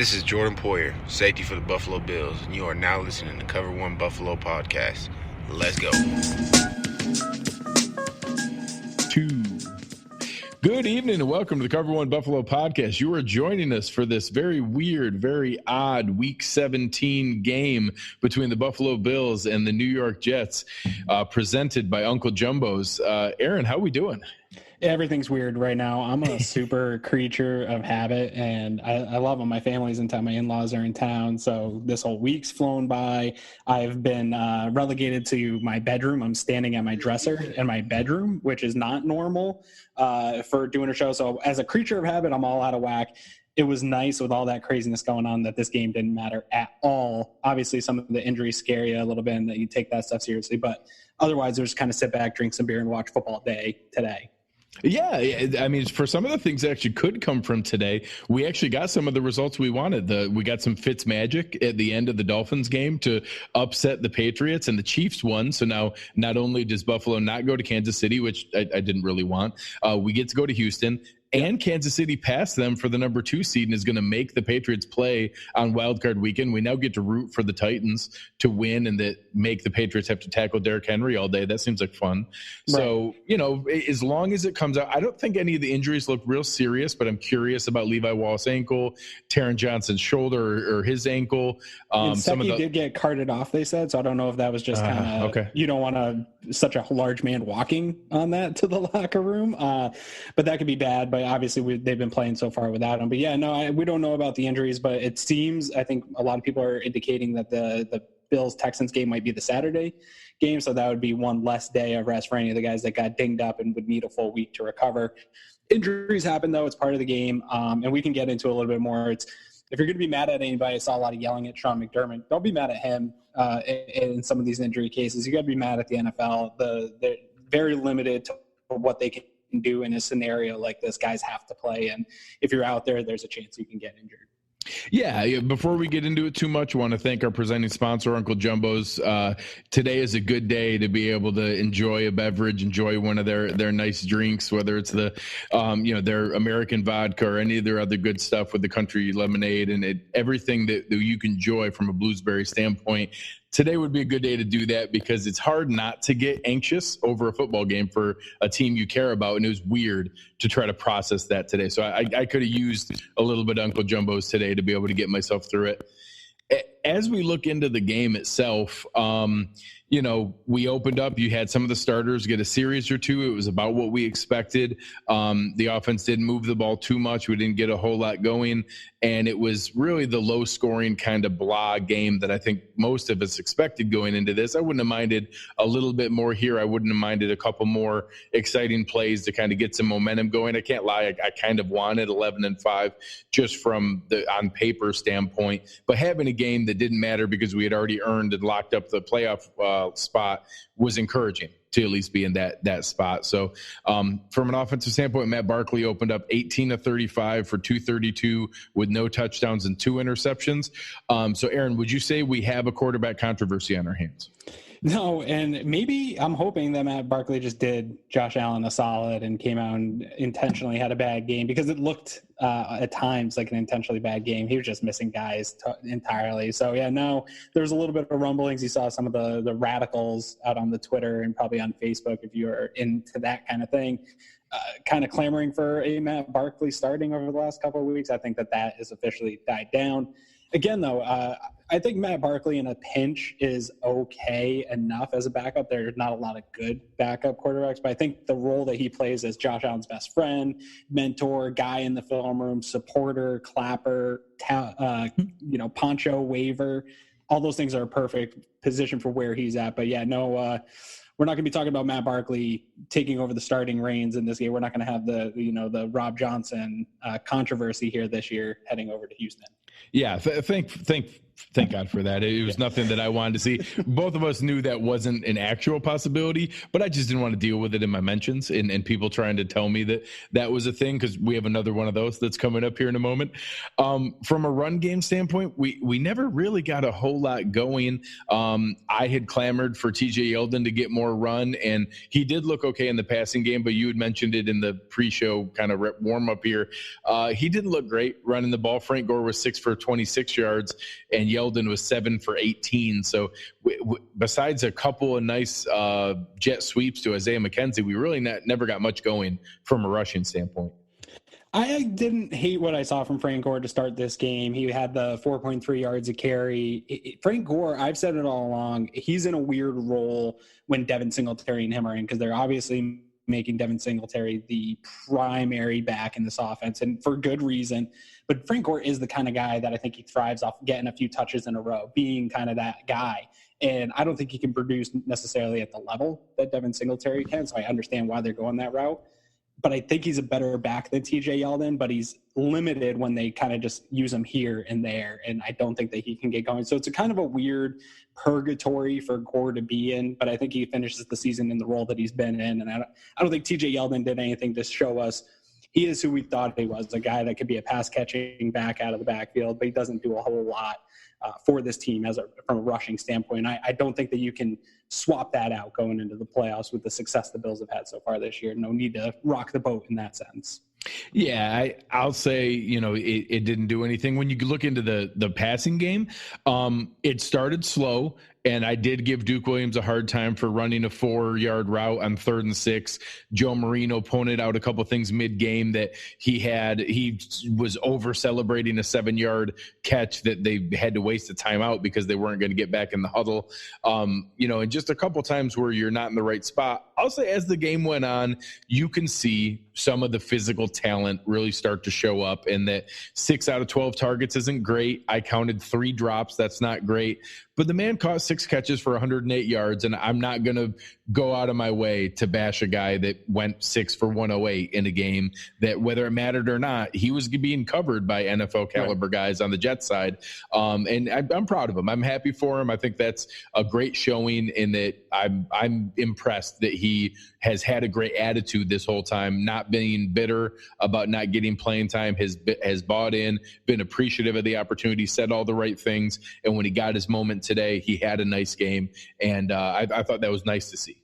This is Jordan Poyer, safety for the Buffalo Bills, and you are now listening to Cover One Buffalo Podcast. Let's go. Good evening and welcome to the Cover One Buffalo Podcast. You are joining us for this very weird, very odd Week 17 game between the Buffalo Bills and the New York Jets, presented by Uncle Jumbo's. Aaron, how we doing? Everything's weird right now. I'm a super creature of habit, and I love them. My family's in town. My in-laws are in town, so this whole week's flown by. I've been relegated to my bedroom. I'm standing at my dresser in my bedroom, which is not normal for doing a show. So as a creature of habit, I'm all out of whack. It was nice with all that craziness going on that this game didn't matter at all. Obviously, some of the injuries scare you a little bit and that you take that stuff seriously, but otherwise, just kind of sit back, drink some beer, and watch football day today. Yeah, I mean, for some of the things that actually could come from today, we actually got some of the results we wanted. We got some Fitz magic at the end of the Dolphins game to upset the Patriots, and the Chiefs won. So now not only does Buffalo not go to Kansas City, which I didn't really want, we get to go to Houston. And Kansas City passed them for the number 2 seed and is going to make the Patriots play on wildcard weekend. We now get to root for the Titans to win and that make the Patriots have to tackle Derrick Henry all day. That seems like fun. Right. So, as long as it comes out, I don't think any of the injuries look real serious, but I'm curious about Levi Wallace's ankle, Taron Johnson's shoulder or his ankle. Secchi did get carted off, they said, so I don't know if that was just kind of, okay. You don't want such a large man walking on that to the locker room, but that could be bad. But obviously they've been playing so far without him. But yeah, no, we don't know about the injuries, but it seems, I think a lot of people are indicating that the Bills-Texans game might be the Saturday game, so that would be one less day of rest for any of the guys that got dinged up and would need a full week to recover. Injuries happen, though. It's part of the game, and we can get into a little bit more. If you're going to be mad at anybody, I saw a lot of yelling at Sean McDermott. Don't be mad at him in some of these injury cases. You got to be mad at the NFL. They're very limited to what they can do in a scenario like this. Guys have to play, and if you're out there, there's a chance you can get injured. Yeah, before we get into it too much, I want to thank our presenting sponsor, Uncle Jumbo's. Today is a good day to be able to enjoy a beverage, enjoy one of their nice drinks, whether it's their American vodka or any of their other good stuff with the country lemonade and everything that you can enjoy from a bluesberry standpoint. Today would be a good day to do that because it's hard not to get anxious over a football game for a team you care about, and it was weird to try to process that today. So I could have used a little bit of Uncle Jumbo's today to be able to get myself through it. As we look into the game itself, we opened up. You had some of the starters get a series or two. It was about what we expected. The offense didn't move the ball too much. We didn't get a whole lot going. And it was really the low-scoring kind of blah game that I think most of us expected going into this. I wouldn't have minded a little bit more here. I wouldn't have minded a couple more exciting plays to kind of get some momentum going. I can't lie. I kind of wanted 11-5 just from the on paper standpoint. But having a game that didn't matter because we had already earned and locked up the playoff spot was encouraging to at least be in that spot. So from an offensive standpoint, Matt Barkley opened up 18 of 35 for 232 with no touchdowns and 2 interceptions. So Aaron, would you say we have a quarterback controversy on our hands? No, and maybe I'm hoping that Matt Barkley just did Josh Allen a solid and came out and intentionally had a bad game because it looked at times like an intentionally bad game. He was just missing guys entirely. So, yeah, no, there was a little bit of rumblings. You saw some of the radicals out on the Twitter and probably on Facebook if you are into that kind of thing, kind of clamoring for a Matt Barkley starting over the last couple of weeks. I think that has officially died down. Again, though, I think Matt Barkley in a pinch is okay enough as a backup. There's not a lot of good backup quarterbacks, but I think the role that he plays as Josh Allen's best friend, mentor, guy in the film room, supporter, clapper, poncho waiver, all those things are a perfect position for where he's at. But yeah, no, we're not going to be talking about Matt Barkley taking over the starting reins in this game. We're not going to have the Rob Johnson controversy here this year heading over to Houston. Yeah, thank God for that. It was nothing that I wanted to see. Both of us knew that wasn't an actual possibility, but I just didn't want to deal with it in my mentions and people trying to tell me that was a thing because we have another one of those that's coming up here in a moment. From a run game standpoint, we never really got a whole lot going. I had clamored for TJ Yeldon to get more run, and he did look okay in the passing game, but you had mentioned it in the pre-show kind of warm-up here. He didn't look great running the ball. Frank Gore was 6 for for 26 yards, and Yeldon was 7 for 18. So besides a couple of nice jet sweeps to Isaiah McKenzie, we really never got much going from a rushing standpoint. I didn't hate what I saw from Frank Gore to start this game. He had the 4.3 yards a carry. Frank Gore, I've said it all along, he's in a weird role when Devin Singletary and him are in, because they're obviously making Devin Singletary the primary back in this offense, and for good reason. But Frank Gore is the kind of guy that I think he thrives off getting a few touches in a row, being kind of that guy. And I don't think he can produce necessarily at the level that Devin Singletary can, so I understand why they're going that route. But I think he's a better back than TJ Yeldon, but he's limited when they kind of just use him here and there. And I don't think that he can get going. So it's a kind of a weird purgatory for Gore to be in, but I think he finishes the season in the role that he's been in. And I don't think TJ Yeldon did anything to show us he is who we thought he was, a guy that could be a pass catching back out of the backfield, but he doesn't do a whole lot for this team from a rushing standpoint. I don't think that you can swap that out going into the playoffs with the success the Bills have had so far this year. No need to rock the boat in that sense. Yeah, I'll say, it didn't do anything. When you look into the passing game, it started slow, and I did give Duke Williams a hard time for running a 4-yard route on 3rd and 6. Joe Marino pointed out a couple things mid-game that he was over-celebrating a 7-yard catch that they had to waste a timeout because they weren't going to get back in the huddle. And just a couple times where you're not in the right spot. I'll say as the game went on, you can see some of the physical talent really start to show up, and that 6 out of 12 targets isn't great. I counted 3 drops. That's not great. But the man caught 6 catches for 108 yards, and I'm not going to go out of my way to bash a guy that went 6 for 108 in a game that, whether it mattered or not, he was being covered by NFL caliber guys on the Jets side. And I'm proud of him. I'm happy for him. I think that's a great showing, in that I'm impressed that he has had a great attitude this whole time, not being bitter about not getting playing time, has bought in, been appreciative of the opportunity, said all the right things. And when he got his moment today, he had a nice game. And I thought that was nice to see.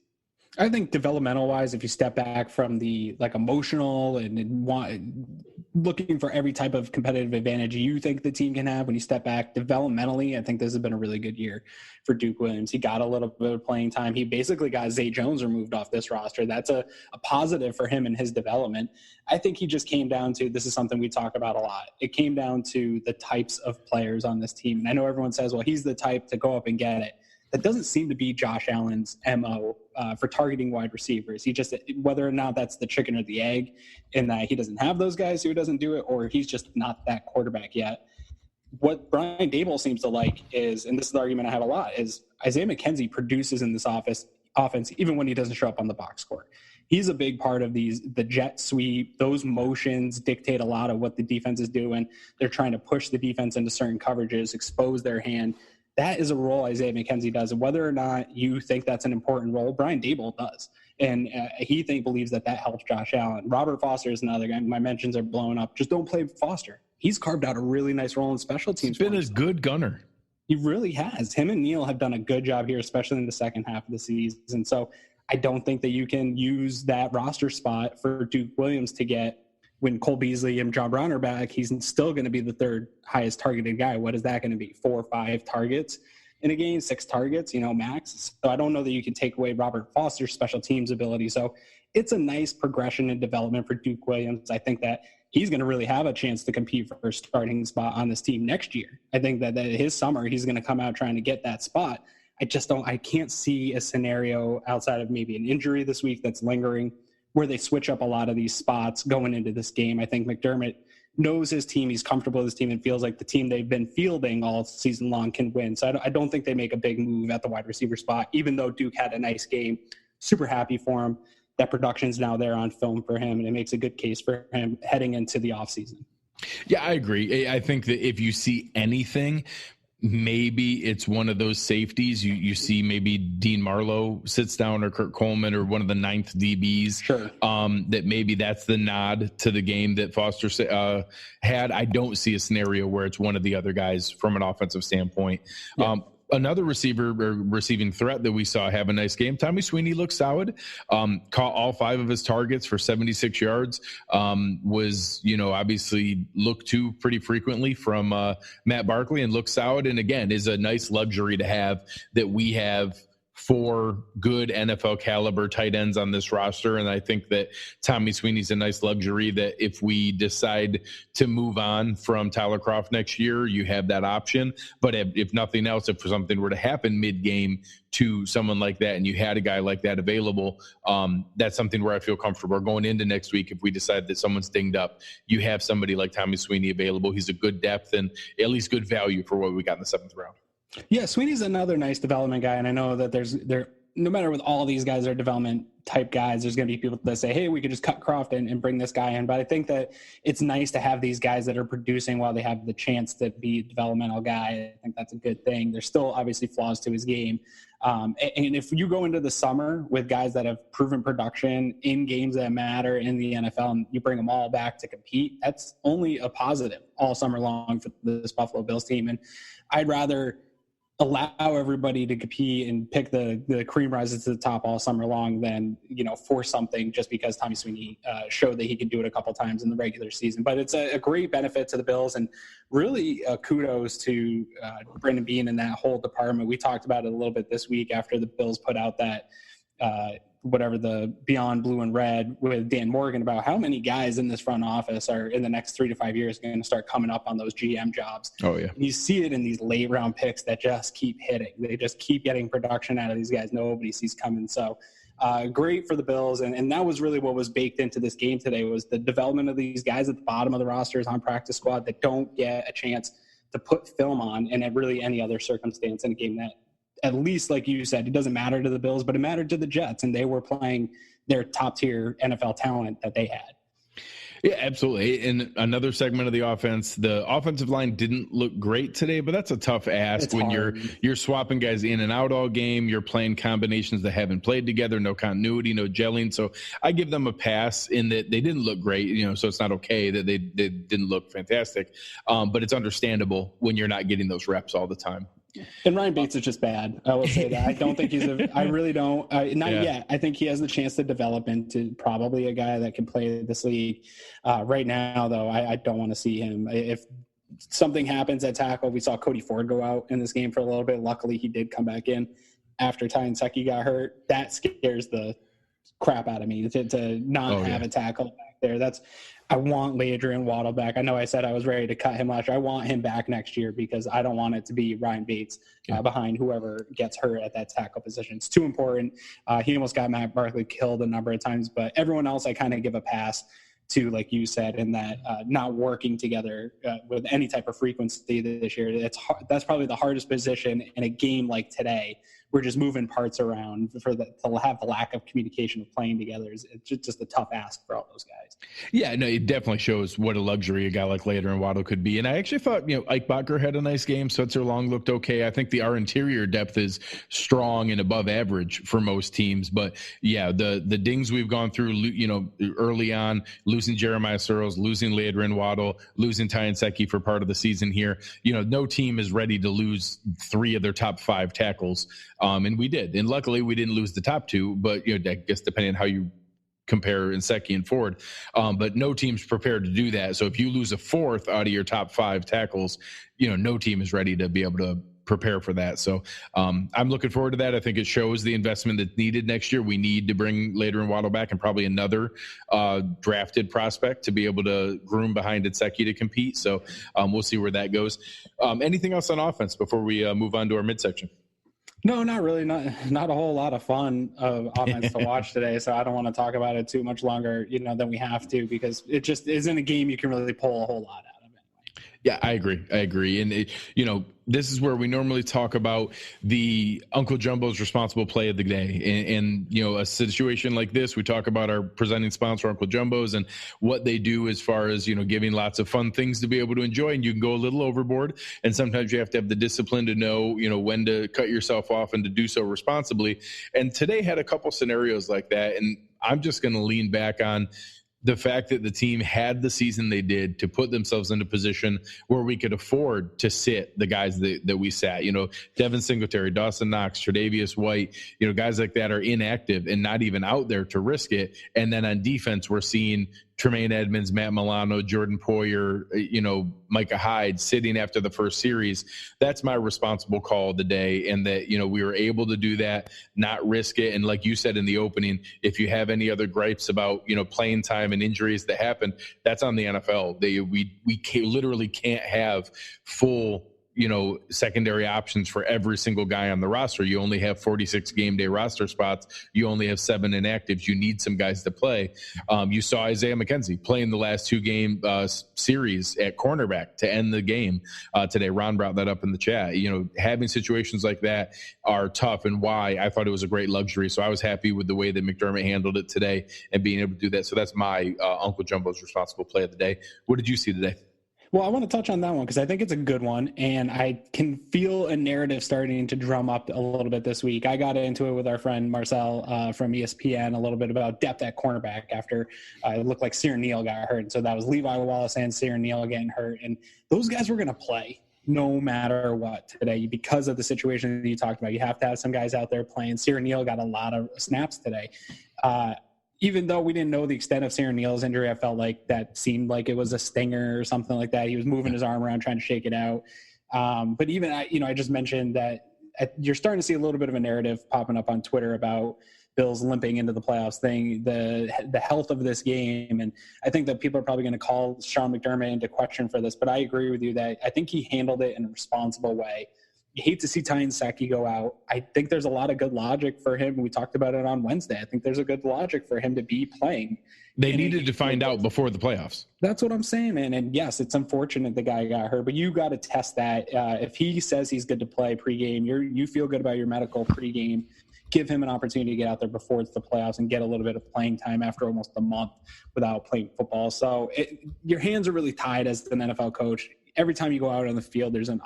I think developmental wise, if you step back from the emotional and looking for every type of competitive advantage you think the team can have, when you step back developmentally, I think this has been a really good year for Duke Williams. He got a little bit of playing time. He basically got Zay Jones removed off this roster. That's a positive for him and his development. I think he just came down to, this is something we talk about a lot, it came down to the types of players on this team. And I know everyone says, well, he's the type to go up and get it. That doesn't seem to be Josh Allen's MO for targeting wide receivers. He just, whether or not that's the chicken or the egg, in that he doesn't have those guys who doesn't do it, or he's just not that quarterback yet. What Brian Daboll seems to like is, and this is the argument I have a lot, is Isaiah McKenzie produces in this offense even when he doesn't show up on the box score. He's a big part of the jet sweep. Those motions dictate a lot of what the defense is doing. They're trying to push the defense into certain coverages, expose their hand. That is a role Isaiah McKenzie does. And whether or not you think that's an important role, Brian Daboll does. And he believes that helps Josh Allen. Robert Foster is another guy. My mentions are blowing up. Just don't play Foster. He's carved out a really nice role in special teams. He's been a good gunner. He really has. Him and Neal have done a good job here, especially in the second half of the season. So I don't think that you can use that roster spot for Duke Williams to get, when Cole Beasley and John Brown are back, he's still going to be the 3rd highest targeted guy. What is that going to be? 4 or 5 targets in a game, 6 targets, max. So I don't know that you can take away Robert Foster's special teams ability. So it's a nice progression and development for Duke Williams. I think that he's going to really have a chance to compete for a starting spot on this team next year. I think that his summer, he's going to come out trying to get that spot. I can't see a scenario outside of maybe an injury this week that's lingering, where they switch up a lot of these spots going into this game. I think McDermott knows his team. He's comfortable with his team and feels like the team they've been fielding all season long can win. So I don't think they make a big move at the wide receiver spot, even though Duke had a nice game. Super happy for him. That production's now there on film for him, and it makes a good case for him heading into the offseason. Yeah, I agree. I think that if you see anything, maybe it's one of those safeties. You see maybe Dean Marlowe sits down, or Kurt Coleman, or one of the 9th DBs. Sure. That maybe that's the nod to the game that Foster had. I don't see a scenario where it's one of the other guys from an offensive standpoint. Yeah. Another receiver or receiving threat that we saw have a nice game. Tommy Sweeney looked solid. Caught all 5 of his targets for 76 yards. Was, obviously looked to pretty frequently from Matt Barkley and looked solid. And again, is a nice luxury to have that we have 4 good NFL caliber tight ends on this roster. And I think that Tommy Sweeney's a nice luxury that if we decide to move on from Tyler Kroft next year, you have that option. But if nothing else, if something were to happen mid-game to someone like that and you had a guy like that available, that's something where I feel comfortable going into next week. If we decide that someone's dinged up, you have somebody like Tommy Sweeney available. He's a good depth and at least good value for what we got in the 7th round. Yeah, Sweeney's another nice development guy, and I know that there no matter with all these guys are development type guys, there's going to be people that say, hey, we could just cut Kroft and bring this guy in. But I think that it's nice to have these guys that are producing while they have the chance to be a developmental guy. I think that's a good thing. There's still obviously flaws to his game. And if you go into the summer with guys that have proven production in games that matter in the NFL and you bring them all back to compete, that's only a positive all summer long for this Buffalo Bills team. And I'd rather allow everybody to compete and pick the cream rises to the top all summer long than, force something just because Tommy Sweeney showed that he could do it a couple times in the regular season. But it's a great benefit to the Bills, and really kudos to Brendan Beane and that whole department. We talked about it a little bit this week after the Bills put out that the Beyond Blue and Red with Dan Morgan about how many guys in this front office are in the next 3 to 5 years going to start coming up on those GM jobs. Oh yeah. And you see it in these late round picks that just keep hitting. They just keep getting production out of these guys. Nobody sees coming. So great for the Bills. And that was really what was baked into this game today was the development of these guys at the bottom of the rosters on practice squad that don't get a chance to put film on in really any other circumstance in a game that, at least like you said, it doesn't matter to the Bills, but it mattered to the Jets, and they were playing their top-tier NFL talent that they had. Yeah, absolutely. In another segment of the offensive line didn't look great today, but that's a tough ask It's when hard. you're swapping guys in and out all game. You're playing combinations that haven't played together, no continuity, no gelling. So I give them a pass in that they didn't look great, so it's not okay that they didn't look fantastic. But it's understandable when you're not getting those reps all the time. And Ryan Bates is just bad. I will say that. I don't think I really don't. Not yet. I think he has the chance to develop into probably a guy that can play this league. Right now, though, I don't want to see him. If something happens at tackle, we saw Cody Ford go out in this game for a little bit. Luckily, he did come back in after Ty Nsekhe got hurt. That scares the crap out of me to not have a tackle back there. I want Adrian Waddle back. I know I said I was ready to cut him last year. I want him back next year because I don't want it to be Ryan Bates behind whoever gets hurt at that tackle position. It's too important. He almost got Matt Barkley killed a number of times, but everyone else I kind of give a pass to, like you said, in that not working together with any type of frequency this year. That's probably the hardest position in a game like today. We're just moving parts around to have the lack of communication of playing together. It's just a tough ask for all those guys. Yeah, no, it definitely shows what a luxury a guy like Lader and Waddle could be. And I actually thought, Ike Bacher had a nice game. Spencer Long looked okay. I think our interior depth is strong and above average for most teams. But yeah, the dings we've gone through, early on, losing Jeremiah Searles, losing Lader and Waddle, losing Ty Nsekhe for part of the season here. No team is ready to lose 3 of their top 5 tackles. And we did. And luckily we didn't lose the top 2, but I guess depending on how you compare Nsekhe and Ford, but no team's prepared to do that. So if you lose a 4th out of your top 5 tackles, no team is ready to be able to prepare for that. So I'm looking forward to that. I think it shows the investment that's needed next year. We need to bring Lader and Waddle back and probably another drafted prospect to be able to groom behind Nsekhe to compete. So we'll see where that goes. Anything else on offense before we move on to our midsection? No, not really. Not a whole lot of fun of offense to watch today. So I don't want to talk about it too much longer, than we have to, because it just isn't a game you can really pull a whole lot out of anyway. Yeah, I agree. And this is where we normally talk about the Uncle Jumbo's responsible play of the day. And a situation like this, we talk about our presenting sponsor, Uncle Jumbo's, and what they do as far as, giving lots of fun things to be able to enjoy. And you can go a little overboard. And sometimes you have to have the discipline to know, when to cut yourself off and to do so responsibly. And today had a couple scenarios like that. And I'm just going to lean back on the fact that the team had the season they did to put themselves in a position where we could afford to sit the guys that we sat. Devin Singletary, Dawson Knox, Tre'Davious White, guys like that are inactive and not even out there to risk it. And then on defense, we're seeing Tremaine Edmonds, Matt Milano, Jordan Poyer, Micah Hyde sitting after the first series. That's my responsible call of the day. And that, we were able to do that, not risk it. And like you said in the opening, if you have any other gripes about, playing time and injuries that happen, that's on the NFL. We literally can't have full secondary options for every single guy on the roster. You only have 46 game day roster spots. You only have 7 inactives. You need some guys to play. You saw Isaiah McKenzie playing the last 2 game series at cornerback to end the game today. Ron brought that up in the chat. Having situations like that are tough, and why I thought it was a great luxury. So I was happy with the way that McDermott handled it today and being able to do that. So that's my Uncle Jumbo's responsible play of the day. What did you see today? Well, I want to touch on that one because I think it's a good one, and I can feel a narrative starting to drum up a little bit this week. I got into it with our friend Marcel from ESPN a little bit about depth at cornerback after it looked like Sear Neal got hurt. So that was Levi Wallace and Sear Neal getting hurt, and those guys were going to play no matter what today because of the situation that you talked about. You have to have some guys out there playing. Sear Neal got a lot of snaps today. Even though we didn't know the extent of Sear Neal's injury, I felt like that seemed like it was a stinger or something like that. He was moving his arm around trying to shake it out. But even I just mentioned that you're starting to see a little bit of a narrative popping up on Twitter about Bills limping into the playoffs thing, the health of this game. And I think that people are probably going to call Sean McDermott into question for this, but I agree with you that I think he handled it in a responsible way. You hate to see Ty Nsekhe go out. I think there's a lot of good logic for him. We talked about it on Wednesday. I think there's a good logic for him to be playing. They needed to find out before the playoffs. That's what I'm saying, man. And yes, it's unfortunate the guy got hurt, but you got to test that. If he says he's good to play pregame, you feel good about your medical pregame. Give him an opportunity to get out there before it's the playoffs and get a little bit of playing time after almost a month without playing football. So your hands are really tied as an NFL coach. Every time you go out on the field, there's an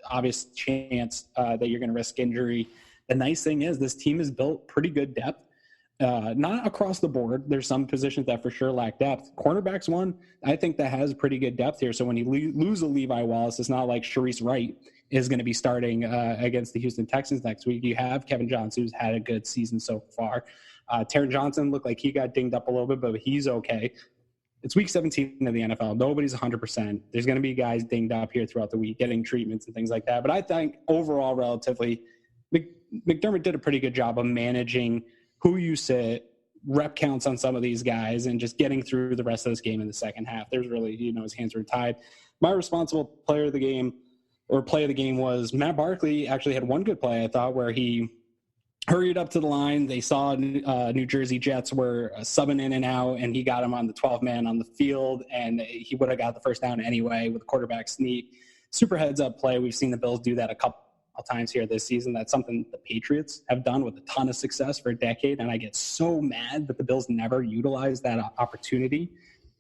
obvious chance that you're going to risk injury. The nice thing is this team is built pretty good depth, not across the board. There's some positions that for sure lack depth. Cornerback's one, I think that has pretty good depth here. So when you lose a Levi Wallace, it's not like Sharice Wright is going to be starting against the Houston Texans next week. You have Kevin Johnson, who's had a good season so far. Taron Johnson looked like he got dinged up a little bit, but he's okay. It's week 17 of the NFL. Nobody's 100%. There's going to be guys dinged up here throughout the week, getting treatments and things like that. But I think overall, relatively, McDermott did a pretty good job of managing who you sit, rep counts on some of these guys, and just getting through the rest of this game in the second half. There's really, his hands were tied. My responsible player of the game or play of the game was Matt Barkley. Actually had one good play, I thought, where he hurried up to the line. They saw New Jersey Jets were subbing in and out, and he got him on the 12-man on the field, and he would have got the first down anyway with quarterback sneak. Super heads-up play. We've seen the Bills do that a couple times here this season. That's something the Patriots have done with a ton of success for a decade, and I get so mad that the Bills never utilize that opportunity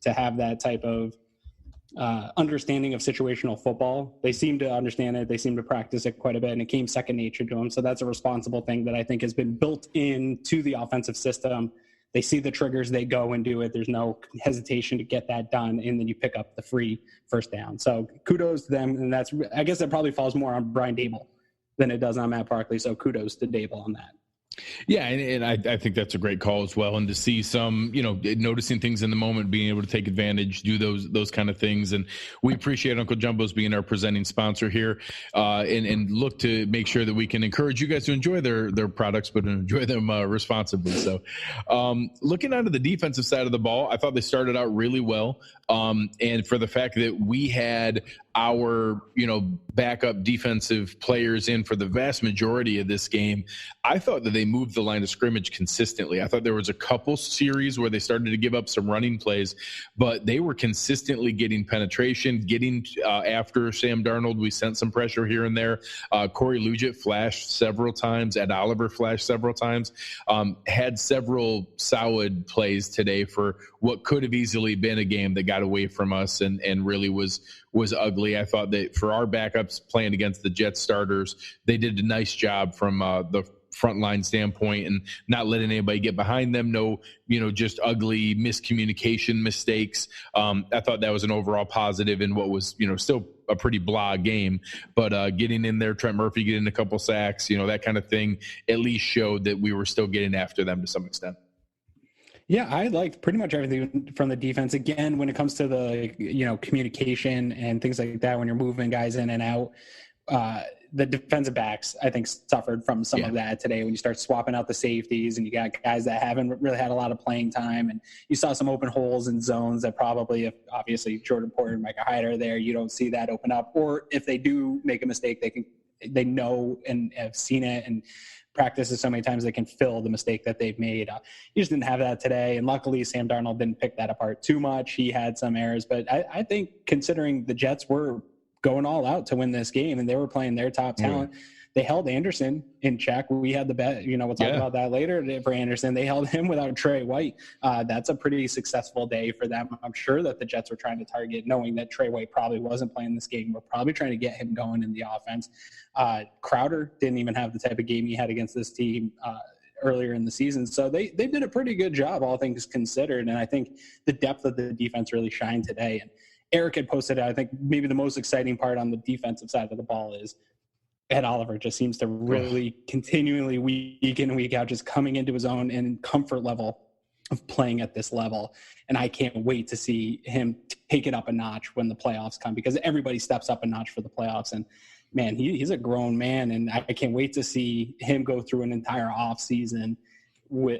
to have that type of understanding of situational football. They seem to understand it. They seem to practice it quite a bit, and it came second nature to them. So that's a responsible thing that I think has been built into the offensive system. They see the triggers, they go and do it. There's no hesitation to get that done, and then you pick up the free first down. So kudos to them, and I guess that probably falls more on Brian Daboll than it does on Matt Barkley. So kudos to Daboll on that. Yeah, and I think that's a great call as well. And to see some, noticing things in the moment, being able to take advantage, do those kind of things. And we appreciate Uncle Jumbo's being our presenting sponsor here, and look to make sure that we can encourage you guys to enjoy their products, but enjoy them responsibly. So looking onto the defensive side of the ball, I thought they started out really well. And for the fact that we had our, backup defensive players in for the vast majority of this game, I thought that they moved the line of scrimmage consistently. I thought there was a couple series where they started to give up some running plays, but they were consistently getting penetration, getting after Sam Darnold. We sent some pressure here and there. Corey Lugitt flashed several times. Ed Oliver flashed several times. Had several solid plays today for what could have easily been a game that got away from us and really was ugly. I thought that for our backups playing against the Jets starters, they did a nice job from front line standpoint and not letting anybody get behind them. No, just ugly miscommunication mistakes. I thought that was an overall positive in what was, still a pretty blah game, but getting in there, Trent Murphy getting a couple sacks, that kind of thing, at least showed that we were still getting after them to some extent. Yeah, I liked pretty much everything from the defense. Again, when it comes to the, communication and things like that, when you're moving guys in and out, the defensive backs, I think, suffered from some of that today when you start swapping out the safeties and you got guys that haven't really had a lot of playing time. And you saw some open holes in zones that probably, if obviously Jordan Porter and Micah Hyde are there, you don't see that open up. Or if they do make a mistake, they know and have seen it and practices so many times they can fill the mistake that they've made. You just didn't have that today, and luckily Sam Darnold didn't pick that apart too much. He had some errors, but I think considering the Jets were going all out to win this game and they were playing their top talent, they held Anderson in check. We had the bet, we'll talk about that later for Anderson. They held him without Trey White. That's a pretty successful day for them. I'm sure that the Jets were trying to target, knowing that Trey White probably wasn't playing this game. We're probably trying to get him going in the offense. Crowder didn't even have the type of game he had against this team earlier in the season. So they did a pretty good job, all things considered. And I think the depth of the defense really shined today. And Eric had posted, I think maybe the most exciting part on the defensive side of the ball is Ed Oliver just seems to really continually week in and week out, just coming into his own and comfort level of playing at this level. And I can't wait to see him take it up a notch when the playoffs come, because everybody steps up a notch for the playoffs. And man, he's a grown man, and I can't wait to see him go through an entire off season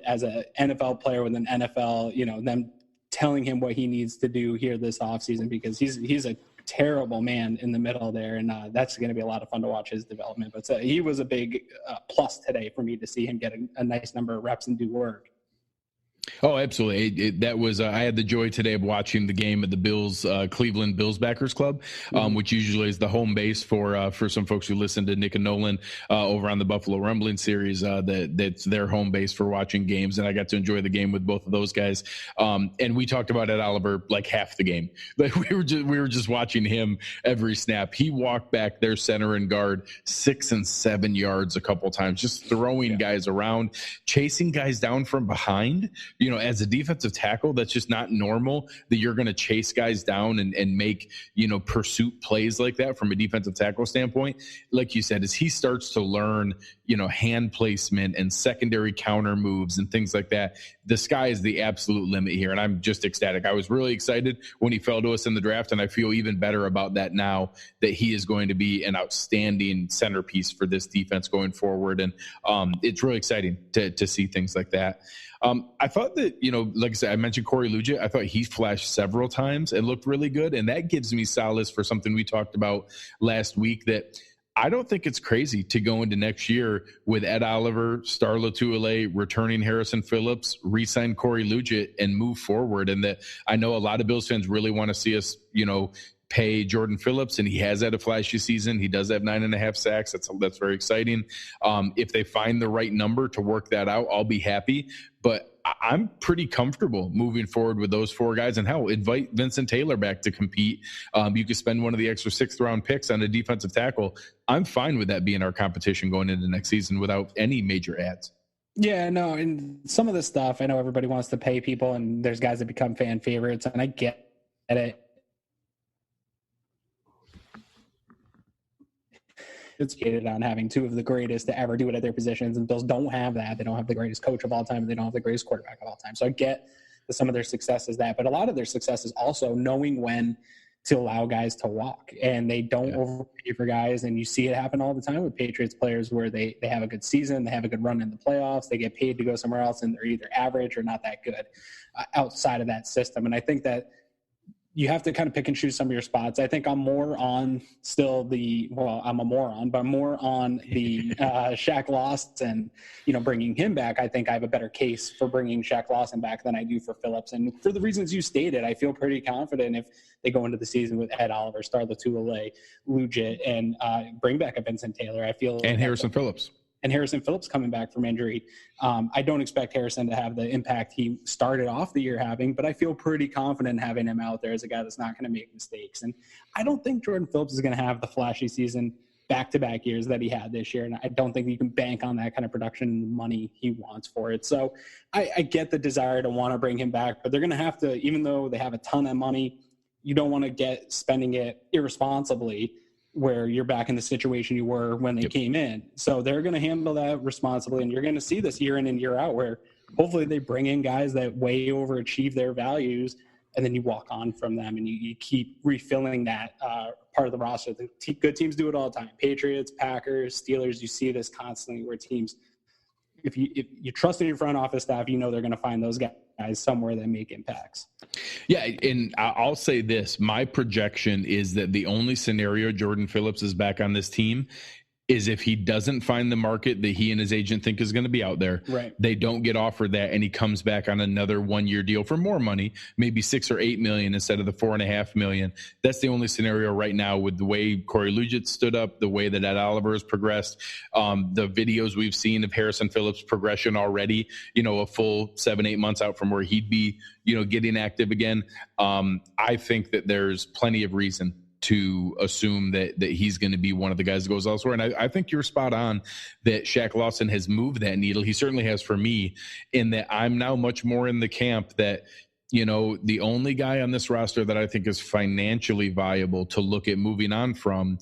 as an NFL player with an NFL, them telling him what he needs to do here this off season, because he's a terrible man in the middle there, and that's going to be a lot of fun to watch his development. But he was a big plus today for me to see him get a nice number of reps and do work. Oh, absolutely. That was I had the joy today of watching the game at the Bills, Cleveland Bills Backers Club, which usually is the home base for some folks who listen to Nick and Nolan over on the Buffalo Rumbling series. That's their home base for watching games, and I got to enjoy the game with both of those guys. And we talked about Ed Oliver like half the game. Like we were just watching him every snap. He walked back their center and guard 6 and 7 yards a couple times, just throwing guys around, chasing guys down from behind. As a defensive tackle, that's just not normal that you're going to chase guys down and make, pursuit plays like that from a defensive tackle standpoint. Like you said, as he starts to learn, hand placement and secondary counter moves and things like that, the sky is the absolute limit here. And I'm just ecstatic. I was really excited when he fell to us in the draft, and I feel even better about that now that he is going to be an outstanding centerpiece for this defense going forward. And it's really exciting to see things like that. I thought that, like I said, I mentioned Corey Lugia. I thought he flashed several times and looked really good. And that gives me solace for something we talked about last week, that I don't think it's crazy to go into next year with Ed Oliver, Star Lotulelei, returning Harrison Phillips, re-sign Corey Lugia, and move forward. And that I know a lot of Bills fans really want to see us, pay Jordan Phillips, and he has had a flashy season. He does have 9.5 sacks. That's very exciting. If they find the right number to work that out, I'll be happy. But I'm pretty comfortable moving forward with those 4 guys. And hell, invite Vincent Taylor back to compete. You could spend one of the extra 6th round picks on a defensive tackle. I'm fine with that being our competition going into next season without any major ads. Yeah, no, and some of this stuff, I know everybody wants to pay people, and there's guys that become fan favorites, and I get it. It's gated on having 2 of the greatest to ever do it at their positions, and Bills don't have that. They don't have the greatest coach of all time, and they don't have the greatest quarterback of all time. So I get that some of their success is that, but a lot of their success is also knowing when to allow guys to walk, and they don't overpay for guys. And you see it happen all the time with Patriots players where they have a good season, they have a good run in the playoffs, they get paid to go somewhere else, and they're either average or not that good outside of that system. And I think that you have to kind of pick and choose some of your spots. I think I'm more on I'm a moron, but I'm more on the Shaq Lawson, bringing him back. I think I have a better case for bringing Shaq Lawson back than I do for Phillips. And for the reasons you stated, I feel pretty confident if they go into the season with Ed Oliver, Star Lotulelei, Lugia, and bring back a Vincent Taylor. I feel and Harrison Phillips. And Harrison Phillips coming back from injury. I don't expect Harrison to have the impact he started off the year having, but I feel pretty confident having him out there as a guy that's not going to make mistakes. And I don't think Jordan Phillips is going to have the flashy season back-to-back years that he had this year, and I don't think you can bank on that kind of production money he wants for it. So I get the desire to want to bring him back, but they're going to have to, even though they have a ton of money, you don't want to get spending it irresponsibly where you're back in the situation you were when they came in. So they're going to handle that responsibly, and you're going to see this year in and year out where hopefully they bring in guys that way overachieve their values, and then you walk on from them and you keep refilling that part of the roster. Good teams do it all the time. Patriots, Packers, Steelers, you see this constantly where teams, if you trust in your front office staff, you know they're going to find those guys somewhere that make impacts. Yeah, and I'll say this. My projection is that the only scenario Jordan Phillips is back on this team is if he doesn't find the market that he and his agent think is going to be out there. Right. They don't get offered that, and he comes back on another 1-year deal for more money, maybe $6 or $8 million instead of the $4.5 million. That's the only scenario right now with the way Corey Liuget stood up, the way that Ed Oliver has progressed, the videos we've seen of Harrison Phillips' progression already, a full 7-8 months out from where he'd be, getting active again. I think that there's plenty of reason to assume that he's going to be one of the guys that goes elsewhere. And I think you're spot on that Shaq Lawson has moved that needle. He certainly has for me, in that I'm now much more in the camp that, the only guy on this roster that I think is financially viable to look at moving on from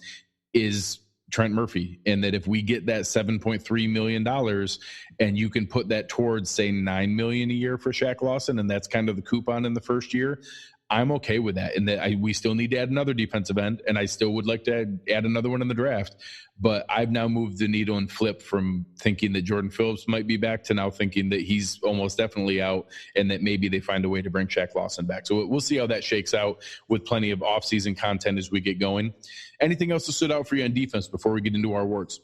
is Trent Murphy. And that if we get that $7.3 million and you can put that towards, say, $9 million a year for Shaq Lawson, and that's kind of the coupon in the first year, I'm okay with that. And that we still need to add another defensive end, and I still would like to add another one in the draft. But I've now moved the needle and flipped from thinking that Jordan Phillips might be back to now thinking that he's almost definitely out, and that maybe they find a way to bring Shaq Lawson back. So we'll see how that shakes out with plenty of offseason content as we get going. Anything else that stood out for you on defense before we get into our awards?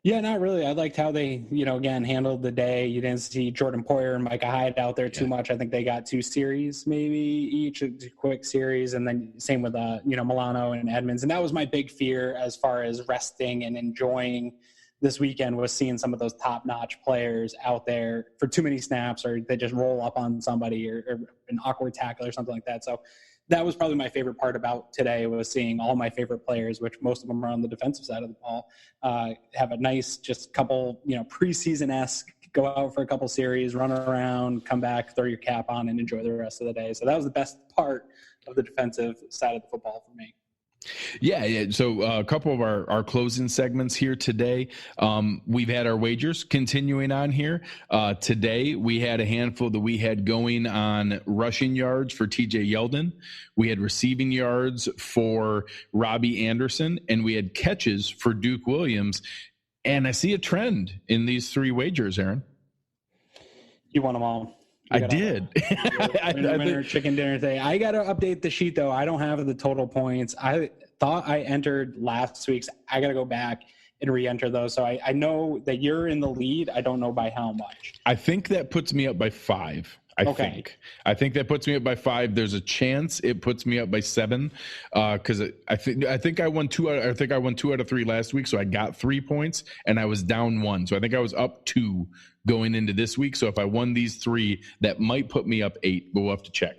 Yeah, not really. I liked how they, again, handled the day. You didn't see Jordan Poyer and Micah Hyde out there too much. I think they got 2 series, maybe each, a quick series. And then same with, Milano and Edmonds. And that was my big fear as far as resting and enjoying this weekend, was seeing some of those top-notch players out there for too many snaps, or they just roll up on somebody or an awkward tackle or something like that. So that was probably my favorite part about today, was seeing all my favorite players, which most of them are on the defensive side of the ball, have a nice, just couple, preseason-esque, go out for a couple series, run around, come back, throw your cap on, and enjoy the rest of the day. So that was the best part of the defensive side of the football for me. Yeah. So a couple of our closing segments here today. We've had our wagers continuing on here. Today, we had a handful that we had going on rushing yards for TJ Yeldon. We had receiving yards for Robbie Anderson, and we had catches for Duke Williams. And I see a trend in these 3 wagers, Aaron. You won them all. I did. Winner chicken dinner today. I got to update the sheet, though. I don't have the total points. I thought I entered last week's. I got to go back and re-enter those. So I know that you're in the lead. I don't know by how much. I think that puts me up by 5. I think that puts me up by 5. There's a chance it puts me up by 7, because I think I won 2 out. I think I won 2 out of 3 last week, so I got 3 points, and I was down 1. So I think I was up 2 going into this week. So if I won these 3, that might put me up 8, but we'll have to check.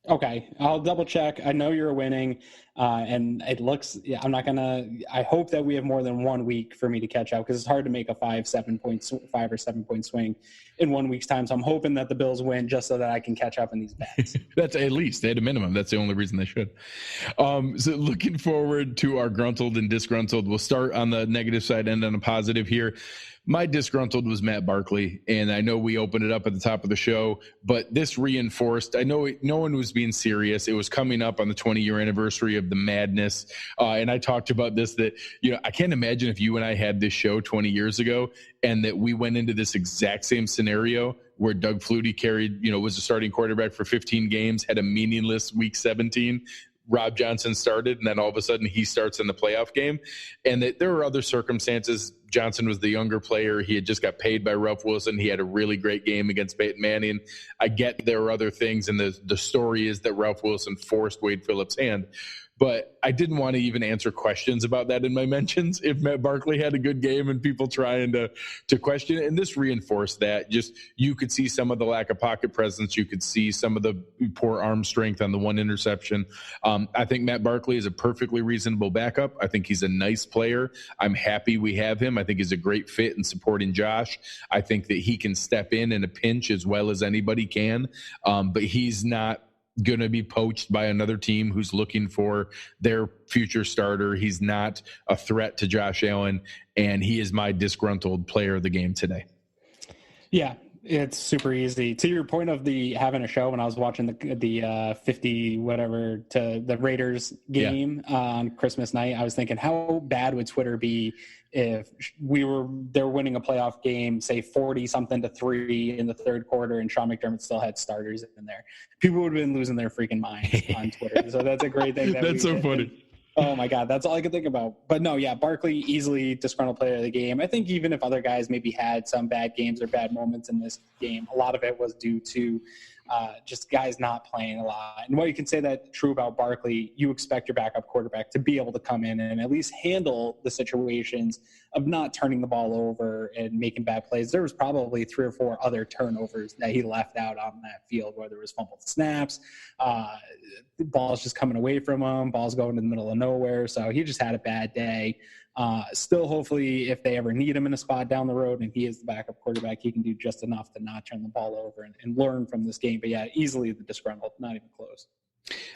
Okay, I'll double check. I know you're winning, and it looks. Yeah, I'm not gonna. I hope that we have more than 1 week for me to catch up, because it's hard to make a 5 or 7 point swing in 1 week's time. So I'm hoping that the Bills win just so that I can catch up in these bets. That's at least at a minimum. That's the only reason they should. So looking forward to our gruntled and disgruntled. We'll start on the negative side, end on a positive here. My disgruntled was Matt Barkley, and I know we opened it up at the top of the show, but this reinforced. I know no one was being serious. It was coming up on the 20-year anniversary of the madness, and I talked about this, that I can't imagine if you and I had this show 20 years ago and that we went into this exact same scenario where Doug Flutie was a starting quarterback for 15 games, had a meaningless week 17. Rob Johnson started, and then all of a sudden he starts in the playoff game. And that there were other circumstances. Johnson was the younger player. He had just got paid by Ralph Wilson. He had a really great game against Peyton Manning. I get there were other things, and the story is that Ralph Wilson forced Wade Phillips' hand. but I didn't want to even answer questions about that in my mentions if Matt Barkley had a good game and people trying to question it. And this reinforced that. Just you could see some of the lack of pocket presence. You could see some of the poor arm strength on the one interception. I think Matt Barkley is a perfectly reasonable backup. I think he's a nice player. I'm happy we have him. I think he's a great fit in supporting Josh. I think that he can step in a pinch as well as anybody can, but he's not going to be poached by another team who's looking for their future starter. He's not a threat to Josh Allen, and he is my disgruntled player of the game today. Yeah, it's super easy. To your point of having a show, when I was watching the 50 whatever to the Raiders game on Christmas night, I was thinking, how bad would Twitter be if they're winning a playoff game, say 40-something-3 in the third quarter, and Sean McDermott still had starters in there? People would have been losing their freaking minds on Twitter. So that's a great thing. That's so funny. Oh my God, that's all I could think about. But no, yeah, Barkley easily disgruntled player of the game. I think even if other guys maybe had some bad games or bad moments in this game, a lot of it was due to just guys not playing a lot. And while you can say that true about Barkley, you expect your backup quarterback to be able to come in and at least handle the situations of not turning the ball over and making bad plays. There was probably 3 or 4 other turnovers that he left out on that field, where there was fumbled snaps, balls just coming away from him, balls going to the middle of nowhere. So he just had a bad day. Still, hopefully, if they ever need him in a spot down the road and he is the backup quarterback, he can do just enough to not turn the ball over and learn from this game. But yeah, easily the disgruntled, not even close.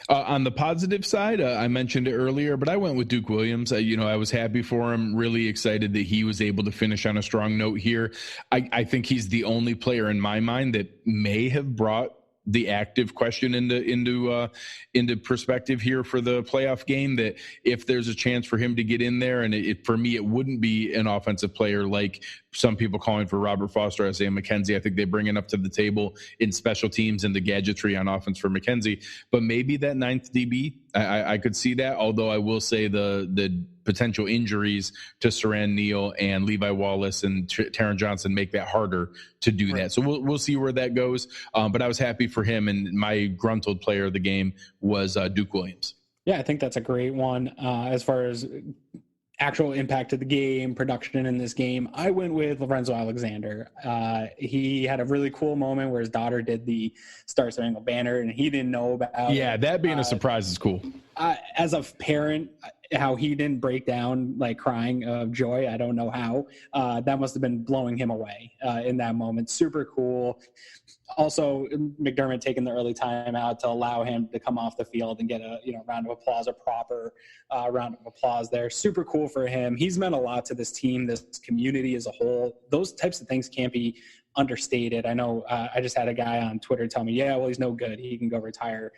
On the positive side, I mentioned it earlier, but I went with Duke Williams. I was happy for him, really excited that he was able to finish on a strong note here. I think he's the only player in my mind that may have brought the active question into perspective here for the playoff game, that if there's a chance for him to get in there, and for me, it wouldn't be an offensive player like some people calling for Robert Foster, Isaiah McKenzie. I think they bring enough to the table in special teams and the gadgetry on offense for McKenzie, but maybe that 9th DB, I could see that. Although I will say the potential injuries to Saran Neal and Levi Wallace and Taron Johnson make that harder to do that. So we'll see where that goes. But I was happy for him, and my gruntled player of the game was Duke Williams. Yeah, I think that's a great one. As far as actual impact of the game, production in this game, I went with Lorenzo Alexander. He had a really cool moment where his daughter did the Star Spangled Banner, and he didn't know about it. That being a surprise is cool. As a parent, how he didn't break down like crying of joy, I don't know how. That must have been blowing him away in that moment. Super cool. Also, McDermott taking the early time out to allow him to come off the field and get a round of applause, a proper round of applause there. Super cool for him. He's meant a lot to this team, this community as a whole. Those types of things can't be understated. I know I just had a guy on Twitter tell me, he's no good. He can go retire.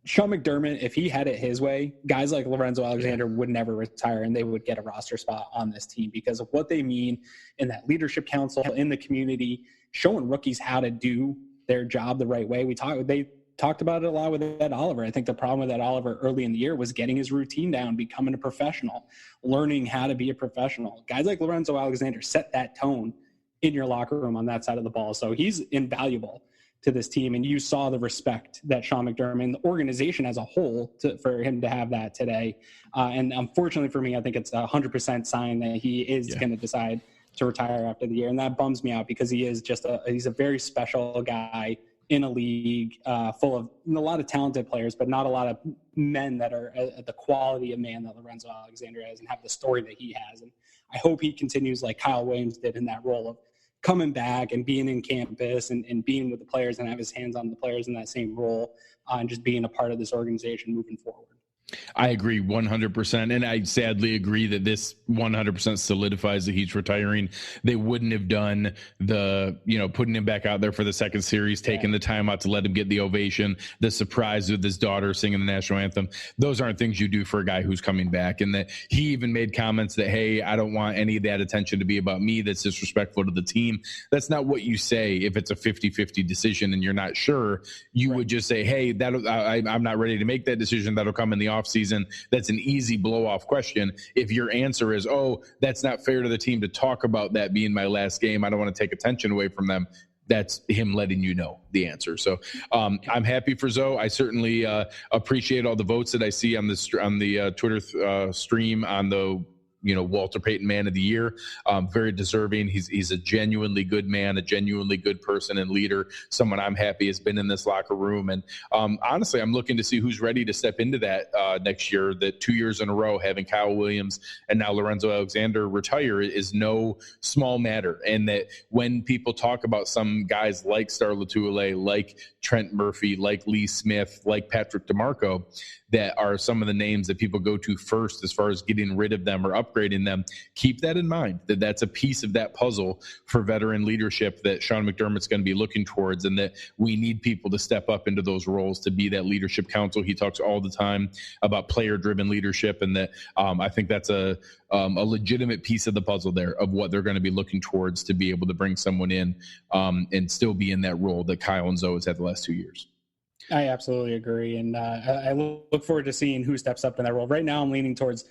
Sean McDermott, if he had it his way, guys like Lorenzo Alexander would never retire, and they would get a roster spot on this team because of what they mean in that leadership council, in the community, showing rookies how to do their job the right way. They talked about it a lot with Ed Oliver. I think the problem with Ed Oliver early in the year was getting his routine down, becoming a professional, learning how to be a professional. Guys like Lorenzo Alexander set that tone in your locker room on that side of the ball. So he's invaluable to this team, and you saw the respect that Sean McDermott and the organization as a whole for him to have that today. And unfortunately for me, I think it's 100% sign that he is going to decide to retire after the year, and that bums me out because he is he's a very special guy in a league full of a lot of talented players, but not a lot of men that are at the quality of man that Lorenzo Alexander has and have the story that he has. And I hope he continues like Kyle Williams did in that role of coming back and being in campus and being with the players and have his hands on the players in that same role and just being a part of this organization moving forward. I agree 100%. And I sadly agree that this 100% solidifies that he's retiring. They wouldn't have done putting him back out there for the second series, taking the time out to let him get the ovation, the surprise with his daughter singing the national anthem. Those aren't things you do for a guy who's coming back. And that he even made comments that, hey, I don't want any of that attention to be about me. That's disrespectful to the team. That's not what you say if it's a 50-50 decision and you're not sure. You would just say, hey, I'm not ready to make that decision. That'll come in the offseason. That's an easy blow-off question. If your answer is, that's not fair to the team to talk about that being my last game, I don't want to take attention away from them, that's him letting you know the answer. So I'm happy for Zoe. I certainly appreciate all the votes that I see on the Twitter stream on the Walter Payton Man of the Year. Very deserving. He's a genuinely good man, a genuinely good person and leader, someone I'm happy has been in this locker room. And honestly, I'm looking to see who's ready to step into that next year. That 2 years in a row, having Kyle Williams and now Lorenzo Alexander retire is no small matter. And that when people talk about some guys like Star Latulippe, like Trent Murphy, like Lee Smith, like Patrick DeMarco, that are some of the names that people go to first as far as getting rid of them or upgrading them, keep that in mind, that that's a piece of that puzzle for veteran leadership that Sean McDermott's going to be looking towards, and that we need people to step up into those roles to be that leadership council. He talks all the time about player-driven leadership, and that I think that's a legitimate piece of the puzzle there of what they're going to be looking towards to be able to bring someone in and still be in that role that Kyle and Zoe has had the last 2 years. I absolutely agree. And I look forward to seeing who steps up in that role. Right now, I'm leaning towards,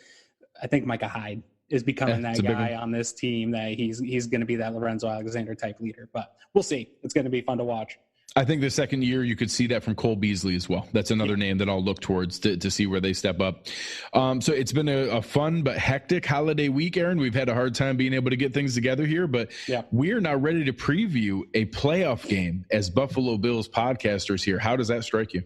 I think Micah Hyde is becoming that guy on this team, that he's going to be that Lorenzo Alexander type leader. But we'll see. It's going to be fun to watch. I think the second year you could see that from Cole Beasley as well. That's another name that I'll look towards to see where they step up. So it's been a fun but hectic holiday week, Aaron. We've had a hard time being able to get things together here, but we are now ready to preview a playoff game as Buffalo Bills podcasters here. How does that strike you?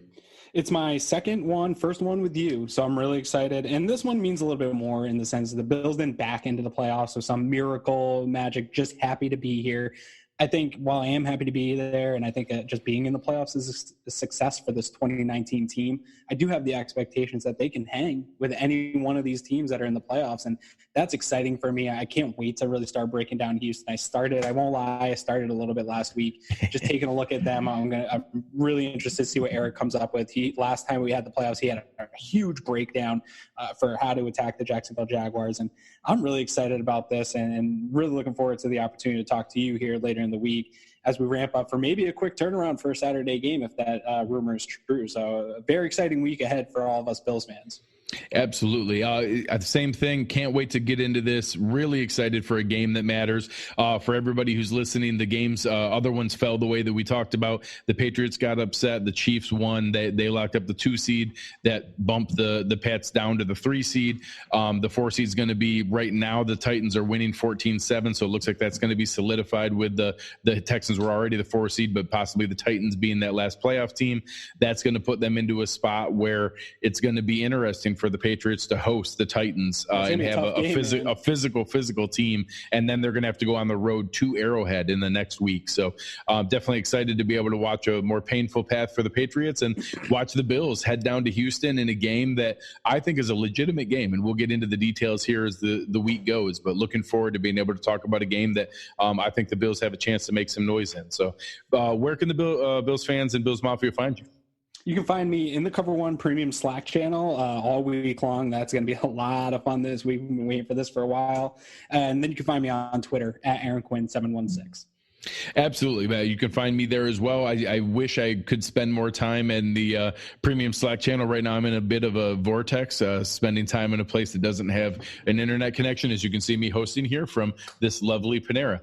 It's my second one, first one with you, so I'm really excited. And this one means a little bit more in the sense that the Bills didn't back into the playoffs, so some miracle magic, just happy to be here. I think while I am happy to be there, and I think that just being in the playoffs is a success for this 2019 team, I do have the expectations that they can hang with any one of these teams that are in the playoffs, and that's exciting for me. I can't wait to really start breaking down Houston. I won't lie, I started a little bit last week, just taking a look at them. I'm really interested to see what Eric comes up with. Last time we had the playoffs, he had a huge breakdown for how to attack the Jacksonville Jaguars, and I'm really excited about this and really looking forward to the opportunity to talk to you here later in the week as we ramp up for maybe a quick turnaround for a Saturday game if that rumor is true. So a very exciting week ahead for all of us Bills fans. Absolutely. Same thing. Can't wait to get into this. Really excited for a game that matters. For everybody who's listening, the games, other ones fell the way that we talked about. The Patriots got upset. The Chiefs won. They locked up the 2 seed. That bumped the Pats down to the 3 seed. The 4 seed is going to be right now. The Titans are winning 14-7. So it looks like that's going to be solidified with the Texans were already the 4 seed, but possibly the Titans being that last playoff team. That's going to put them into a spot where it's going to be interesting for the Patriots to host the Titans and have a physical team, and then they're going to have to go on the road to Arrowhead in the next week. So definitely excited to be able to watch a more painful path for the Patriots and watch the Bills head down to Houston in a game that I think is a legitimate game, and we'll get into the details here as the week goes, but looking forward to being able to talk about a game that I think the Bills have a chance to make some noise in. So where can the Bills fans and Bills Mafia find you? You can find me in the Cover One Premium Slack channel all week long. That's going to be a lot of fun this week. We've been waiting for this for a while. And then you can find me on Twitter at AaronQuinn716. Absolutely, Matt. You can find me there as well. I wish I could spend more time in the premium Slack channel. Right now, I'm in a bit of a vortex, spending time in a place that doesn't have an internet connection, as you can see me hosting here from this lovely Panera.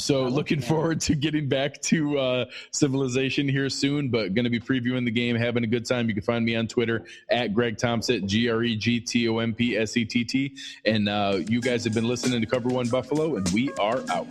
So looking forward to getting back to civilization here soon, but going to be previewing the game, having a good time. You can find me on Twitter at Greg Thompsett, GregTompsett. And you guys have been listening to Cover One Buffalo, and we are out.